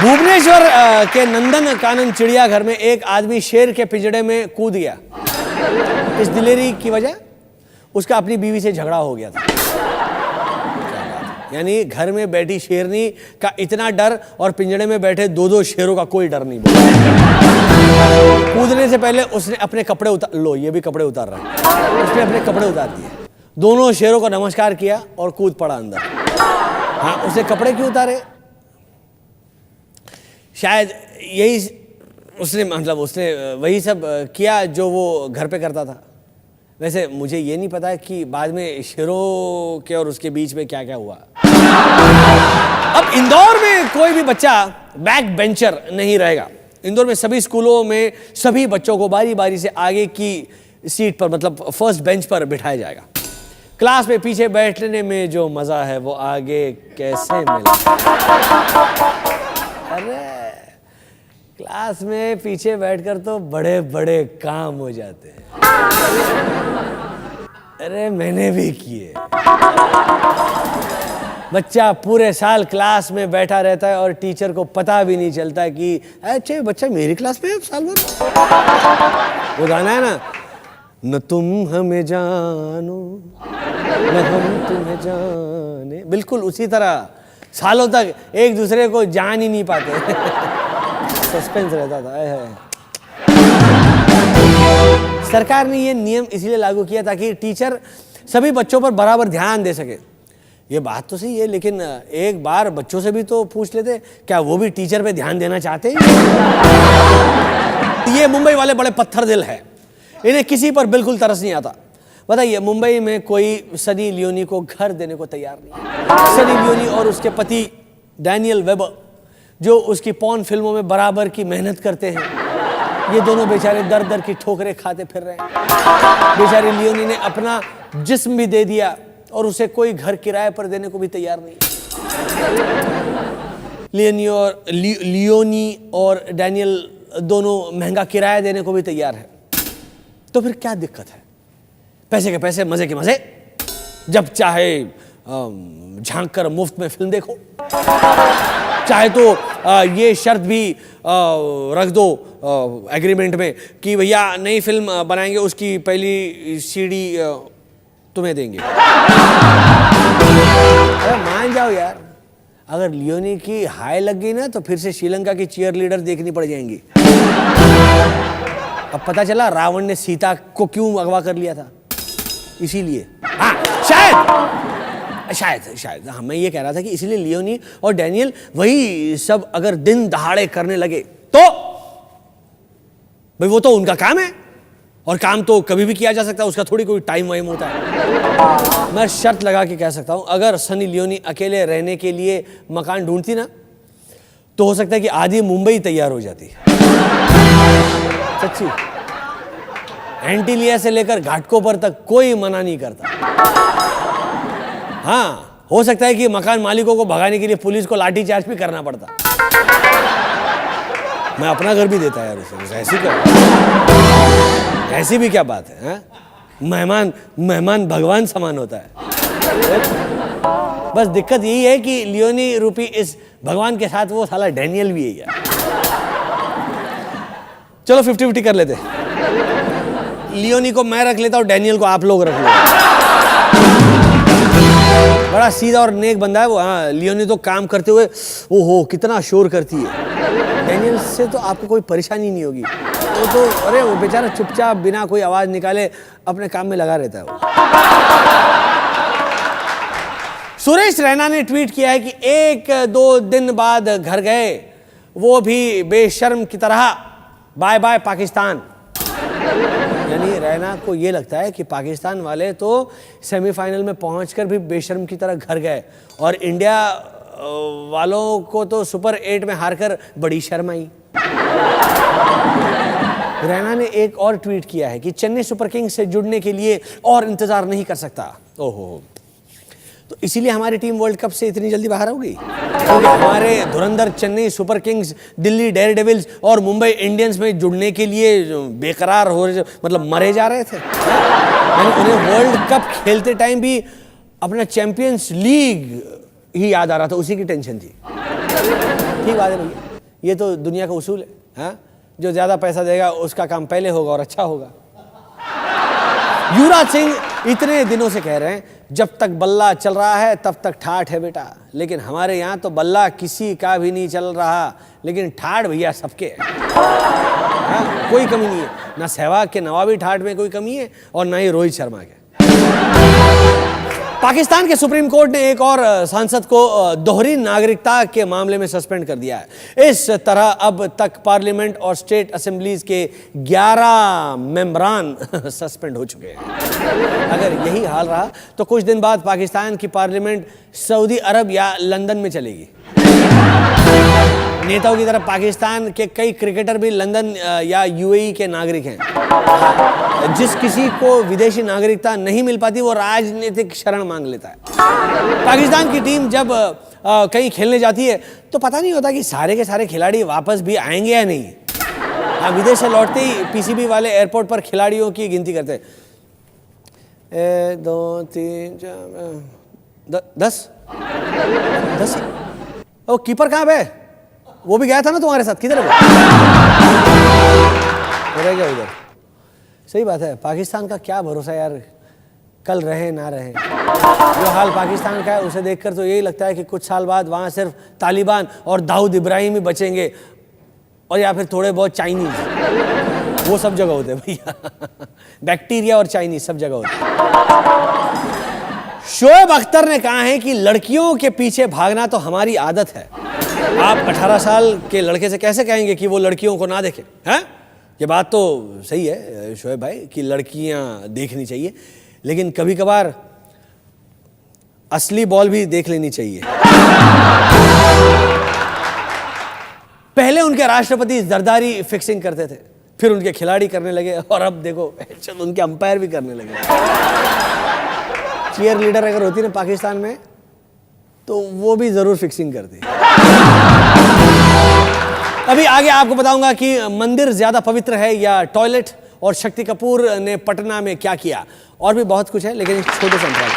भुवनेश्वर के नंदन कानन चिड़ियाघर में एक आदमी शेर के पिंजड़े में कूद गया। इस दिलेरी की वजह उसका अपनी बीवी से झगड़ा हो गया था। यानी घर में बैठी शेरनी का इतना डर और पिंजड़े में बैठे दो दो शेरों का कोई डर नहीं। कूदने से पहले उसने अपने कपड़े उतार, लो ये भी कपड़े उतार रहा है, उसने अपने कपड़े उतार दिए, दोनों शेरों को नमस्कार किया और कूद पड़ा अंदर। हाँ, उसने कपड़े क्यों उतारे? शायद यही उसने मतलब उसने वही सब किया जो वो घर पे करता था। वैसे मुझे ये नहीं पता कि बाद में शेरों के और उसके बीच में क्या क्या हुआ। अब इंदौर में कोई भी बच्चा बैक बेंचर नहीं रहेगा। इंदौर में सभी स्कूलों में सभी बच्चों को बारी बारी से आगे की सीट पर मतलब फर्स्ट बेंच पर बिठाया जाएगा। क्लास में पीछे बैठने में जो मजा है वो आगे कैसे मिले? अरे क्लास में पीछे बैठकर तो बड़े बड़े काम हो जाते हैं। अरे मैंने भी किए। बच्चा पूरे साल क्लास में बैठा रहता है और टीचर को पता भी नहीं चलता कि अच्छा बच्चा मेरी क्लास में है साल भर। वो गाना है ना, न तुम हमें जानो न हम तुम्हें जाने, बिल्कुल उसी तरह सालों तक एक दूसरे को जान ही नहीं पाते। सस्पेंस रहता था। सरकार ने ये नियम इसलिए लागू किया ताकि टीचर सभी बच्चों पर बराबर ध्यान दे सके। ये बात तो सही है, लेकिन एक बार बच्चों से भी तो पूछ लेते क्या वो भी टीचर पे ध्यान देना चाहते हैं? ये मुंबई वाले बड़े पत्थर दिल है, इन्हें किसी पर बिल्कुल तरस नहीं आता। बताइए, मुंबई में कोई सनी लियोनी को घर देने को तैयार नहीं। सनी लियोनी और उसके पति डैनियल वेबर जो उसकी पॉर्न फिल्मों में बराबर की मेहनत करते हैं, ये दोनों बेचारे दर दर की ठोकरें खाते फिर रहे हैं। बेचारे लियोनी ने अपना जिस्म भी दे दिया और उसे कोई घर किराए पर देने को भी तैयार नहीं। लियोनी और डैनियल दोनों महंगा किराया देने को भी तैयार है। तो फिर क्या दिक्कत है? पैसे के पैसे, मजे के मजे, जब चाहे झांक कर मुफ्त में फिल्म देखो। चाहे तो ये शर्त भी रख दो एग्रीमेंट में कि भैया नई फिल्म बनाएंगे उसकी पहली सीडी तुम्हें देंगे। अरे मान जाओ यार, अगर लियोनी की हाई लग गई ना तो फिर से श्रीलंका की चीयर लीडर देखनी पड़ जाएंगी। अब पता चला रावण ने सीता को क्यों अगवा कर लिया था, इसीलिए। हाँ शायद हाँ, मैं ये कह रहा था कि इसलिए लियोनी और डैनियल वही सब अगर दिन दहाड़े करने लगे तो भाई वो तो उनका काम है और काम तो कभी भी किया जा सकता है, उसका थोड़ी कोई टाइम वाइम होता है। मैं शर्त लगा के कह सकता हूं, अगर सनी लियोनी अकेले रहने के लिए मकान ढूंढती ना तो हो सकता है कि आधी मुंबई तैयार हो जाती। सच्ची, एंटीलिया से लेकर घाटकोपर तक कोई मना नहीं करता। हाँ, हो सकता है कि मकान मालिकों को भगाने के लिए पुलिस को लाठीचार्ज भी करना पड़ता। मैं अपना घर भी देता यार उसे, ऐसी भी क्या बात है? मेहमान भगवान समान होता है। बस दिक्कत यही है कि लियोनी रूपी इस भगवान के साथ वो साला डैनियल भी है यार। चलो 50-50 कर लेते। लियोनी को मैं रख लेता हूं, डैनियल को आप लोग रख लो। बड़ा सीधा और नेक बंदा है वो। हाँ, लियोनी तो काम करते हुए ओहो कितना शोर करती है। डैनियल से तो आपको कोई परेशानी नहीं होगी। वो तो अरे वो बेचारा चुपचाप बिना कोई आवाज निकाले अपने काम में लगा रहता है वो। सुरेश रैना ने ट्वीट किया है कि 1-2 दिन बाद घर गए, वो भी बेशर्म की तरह बाय बाय पाकिस्तान। यानी रैना को ये लगता है कि पाकिस्तान वाले तो सेमीफाइनल में पहुंचकर भी बेशर्म की तरह घर गए और इंडिया वालों को तो सुपर 8 में हारकर बड़ी शर्म आई। रैना ने एक और ट्वीट किया है कि चेन्नई सुपर किंग्स से जुड़ने के लिए और इंतजार नहीं कर सकता। ओहो, तो इसीलिए हमारी टीम वर्ल्ड कप से इतनी जल्दी बाहर हो गई क्योंकि हमारे धुरंधर Chennai super Kings, Delhi Daredevils और मुंबई इंडियंस में जुड़ने के लिए बेकरार हो रहे, मतलब मरे जा रहे थे। यानी उन्हें वर्ल्ड कप खेलते टाइम भी अपना चैंपियंस लीग ही याद आ रहा था, उसी की टेंशन थी। ठीक बात है भैया। ये तो दुनिया का उसूल है, हाँ? जो ज्यादा पैसा देगा उसका काम पहले होगा और अच्छा होगा। युवराज सिंह इतने दिनों से कह रहे हैं जब तक बल्ला चल रहा है तब तक ठाठ है बेटा, लेकिन हमारे यहाँ तो बल्ला किसी का भी नहीं चल रहा, लेकिन ठाठ भैया सबके है। हाँ? कोई कमी नहीं है, ना सहवाग के नवाबी ठाठ में कोई कमी है और ना ही रोहित शर्मा के। पाकिस्तान के सुप्रीम कोर्ट ने एक और सांसद को दोहरी नागरिकता के मामले में सस्पेंड कर दिया है। इस तरह अब तक पार्लियामेंट और स्टेट असेंबलीज के 11 मेंबरान सस्पेंड हो चुके हैं। अगर यही हाल रहा तो कुछ दिन बाद पाकिस्तान की पार्लियामेंट सऊदी अरब या लंदन में चलेगी। नेताओं की तरह पाकिस्तान के कई क्रिकेटर भी लंदन या यूएई के नागरिक हैं। जिस किसी को विदेशी नागरिकता नहीं मिल पाती वो राजनीतिक शरण मांग लेता है। पाकिस्तान की टीम जब कहीं खेलने जाती है तो पता नहीं होता कि सारे के सारे खिलाड़ी वापस भी आएंगे या नहीं। विदेश से लौटते ही पीसीबी वाले एयरपोर्ट पर खिलाड़ियों की गिनती करते हैं, 1 2 3 4 10। ओ कीपर कहाँ है? वो भी गया था ना तुम्हारे साथ, किधर है? रह गया उधर। सही बात है, पाकिस्तान का क्या भरोसा यार, कल रहे ना रहे। जो हाल पाकिस्तान का है उसे देखकर तो यही लगता है कि कुछ साल बाद वहां सिर्फ तालिबान और दाऊद इब्राहिम ही बचेंगे, और या फिर थोड़े बहुत चाइनीज। वो सब जगह होते हैं भैया। बैक्टीरिया और चाइनीज सब जगह होते हैं। शोएब अख्तर ने कहा है कि लड़कियों के पीछे भागना तो हमारी आदत है। आप 18 साल के लड़के से कैसे कहेंगे कि वो लड़कियों को ना देखे? हैं? ये बात तो सही है शोएब भाई कि लड़कियां देखनी चाहिए, लेकिन कभी कभार असली बॉल भी देख लेनी चाहिए। पहले उनके राष्ट्रपति जरदारी फिक्सिंग करते थे, फिर उनके खिलाड़ी करने लगे, और अब देखो उनके अंपायर भी करने लगे। चीयर लीडर अगर होती ना पाकिस्तान में तो वो भी जरूर फिक्सिंग करती। अभी आगे आपको बताऊंगा कि मंदिर ज्यादा पवित्र है या टॉयलेट, और शक्ति कपूर ने पटना में क्या किया, और भी बहुत कुछ है, लेकिन एक छोटे से अंतराल।